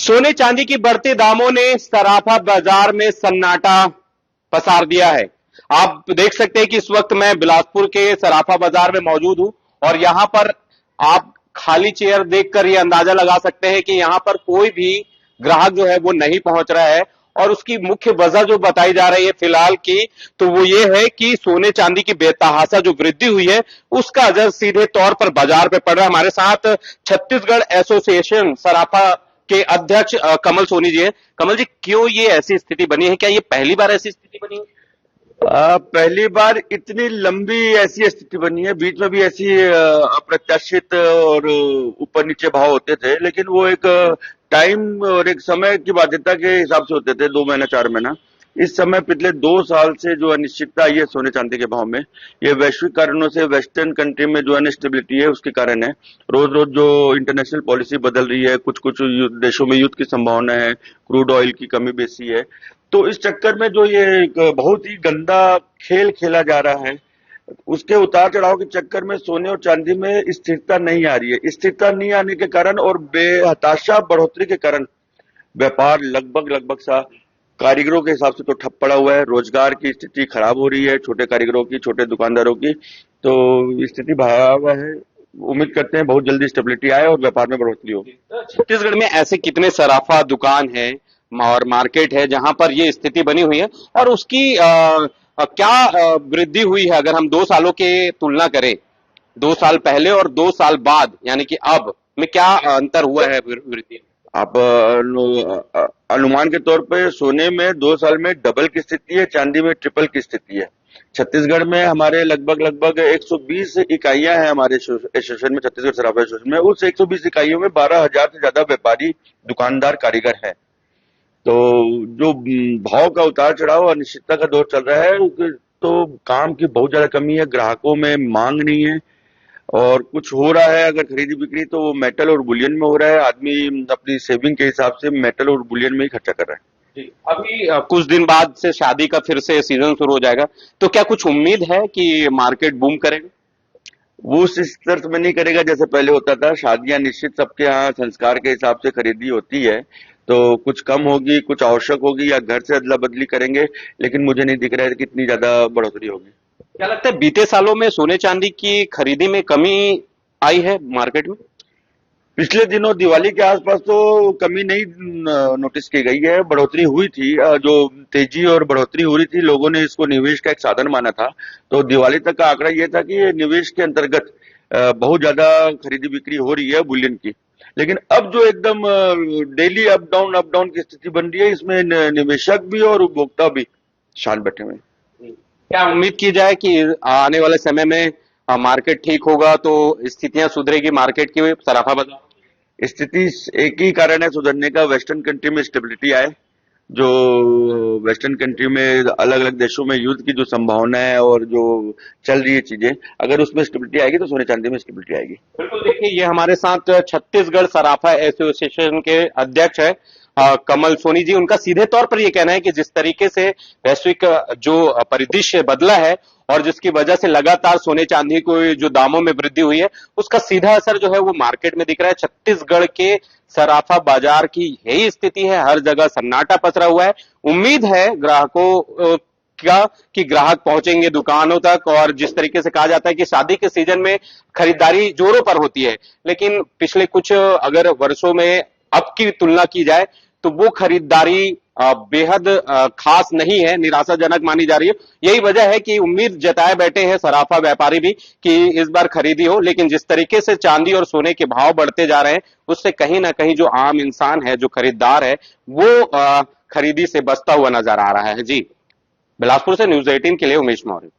सोने चांदी की बढ़ते दामों ने सराफा बाजार में सन्नाटा पसार दिया है। आप देख सकते हैं कि इस वक्त मैं बिलासपुर के सराफा बाजार में मौजूद हूं और यहां पर आप खाली चेयर देखकर यह अंदाजा लगा सकते हैं कि यहां पर कोई भी ग्राहक जो है वो नहीं पहुंच रहा है। और उसकी मुख्य वजह जो बताई जा रही है फिलहाल की, तो वो ये है कि सोने चांदी की बेतहाशा जो वृद्धि हुई है उसका असर सीधे तौर पर बाजार पे पड़ रहा है। हमारे साथ छत्तीसगढ़ एसोसिएशन सराफा के अध्यक्ष कमल सोनी जी है। कमल जी, क्यों ये ऐसी स्थिति बनी है? क्या ये पहली बार ऐसी स्थिति बनी है? पहली बार इतनी लंबी ऐसी स्थिति बनी है। बीच में भी ऐसी अप्रत्याशित और ऊपर नीचे भाव होते थे, लेकिन वो एक टाइम और एक समय की बाध्यता के हिसाब से होते थे, 2 महीना 4 महीना। इस समय पिछले 2 साल से जो अनिश्चितता आई है सोने चांदी के भाव में, ये वैश्विक कारणों से, वेस्टर्न कंट्री में जो अनस्टेबिलिटी है उसके कारण है। रोज रोज जो इंटरनेशनल पॉलिसी बदल रही है, कुछ कुछ देशों में युद्ध की संभावना है, क्रूड ऑयल की कमी बेसी है, तो इस चक्कर में जो ये एक बहुत ही गंदा खेल खेला जा रहा है, उसके उतार चढ़ाव के चक्कर में सोने और चांदी में स्थिरता नहीं आ रही है। स्थिरता नहीं आने के कारण और बेहताशा बढ़ोतरी के कारण व्यापार लगभग सा कारीगरों के हिसाब से तो ठप पड़ा हुआ है। रोजगार की स्थिति खराब हो रही है, छोटे कारीगरों की, छोटे दुकानदारों की, तो स्थिति भयावह है। उम्मीद करते हैं बहुत जल्दी स्टेबिलिटी आए और व्यापार में बढ़ोतरी हो। छत्तीसगढ़ में ऐसे कितने सराफा दुकान है और मार्केट है जहां पर ये स्थिति बनी हुई है और उसकी क्या वृद्धि हुई है? अगर हम 2 सालों के तुलना करें, 2 साल पहले और 2 साल बाद, यानी कि अब में क्या अंतर हुआ है वृद्धि? आप अनुमान के तौर पे सोने में 2 साल में डबल की स्थिति है, चांदी में ट्रिपल की स्थिति है। छत्तीसगढ़ में हमारे लगभग 120 इकाइयां हैं हमारे एसोसिएशन में, छत्तीसगढ़ सराफा एसोसिएशन में। उस 120 इकाइयों में 12,000 से ज्यादा व्यापारी, दुकानदार, कारीगर हैं। तो जो भाव का उतार चढ़ाव, अनिश्चितता का दौर चल रहा है, तो काम की बहुत ज्यादा कमी है, ग्राहकों में मांग नहीं है और कुछ हो रहा है अगर खरीदी बिक्री तो वो मेटल और बुलियन में हो रहा है। आदमी अपनी सेविंग के हिसाब से मेटल और बुलियन में ही खर्चा कर रहा है। अभी कुछ दिन बाद से शादी का फिर से सीजन शुरू हो जाएगा, तो क्या कुछ उम्मीद है कि मार्केट बूम करेगा? वो उस स्तर में नहीं करेगा जैसे पहले होता था। शादियां निश्चित सबके यहाँ संस्कार के हिसाब से खरीदी होती है, तो कुछ कम होगी, कुछ आवश्यक होगी या घर से अदला बदली करेंगे, लेकिन मुझे नहीं दिख रहा है कि इतनी ज्यादा बढ़ोतरी होगी। क्या लगता है बीते सालों में सोने चांदी की खरीदी में कमी आई है मार्केट में? पिछले दिनों दिवाली के आसपास तो कमी नहीं नोटिस की गई है, बढ़ोतरी हुई थी। जो तेजी और बढ़ोतरी हो रही थी, लोगों ने इसको निवेश का एक साधन माना था। तो दिवाली तक का आंकड़ा यह था कि ये निवेश के अंतर्गत बहुत ज्यादा खरीदी बिक्री हो रही है बुलियन की। लेकिन अब जो एकदम डेली अप डाउन की स्थिति बन रही है, इसमें निवेशक भी और उपभोक्ता भी शांत बैठे हुए हैं। क्या उम्मीद की जाए कि आने वाले समय में मार्केट ठीक होगा तो स्थितियां सुधरेगी मार्केट की, सराफा बाजार? स्थिति एक ही कारण है सुधरने का, वेस्टर्न कंट्री में स्टेबिलिटी आए। जो वेस्टर्न कंट्री में अलग अलग देशों में युद्ध की जो संभावना है और जो चल रही है चीजें, अगर उसमें स्टेबिलिटी आएगी तो सोने चांदी में स्टेबिलिटी आएगी। बिल्कुल, देखिए ये हमारे साथ छत्तीसगढ़ सराफा एसोसिएशन के अध्यक्ष है कमल सोनी जी। उनका सीधे तौर पर यह कहना है कि जिस तरीके से वैश्विक जो परिदृश्य बदला है और जिसकी वजह से लगातार सोने चांदी को जो दामों में वृद्धि हुई है, उसका सीधा असर जो है वो मार्केट में दिख रहा है। छत्तीसगढ़ के सराफा बाजार की यही स्थिति है, हर जगह सन्नाटा पसरा हुआ है। उम्मीद है ग्राहकों क्या कि ग्राहक पहुंचेंगे दुकानों तक, और जिस तरीके से कहा जाता है कि शादी के सीजन में खरीदारी जोरों पर होती है, लेकिन पिछले कुछ अगर वर्षों में अब की तुलना की जाए तो वो खरीदारी बेहद खास नहीं है, निराशाजनक मानी जा रही है। यही वजह है कि उम्मीद जताए बैठे हैं सराफा व्यापारी भी कि इस बार खरीदी हो, लेकिन जिस तरीके से चांदी और सोने के भाव बढ़ते जा रहे हैं उससे कहीं ना कहीं जो आम इंसान है, जो खरीदार है, वो खरीदी से बचता हुआ नजर आ रहा है। जी, बिलासपुर से न्यूज़ 18 के लिए उमेश मौर्य।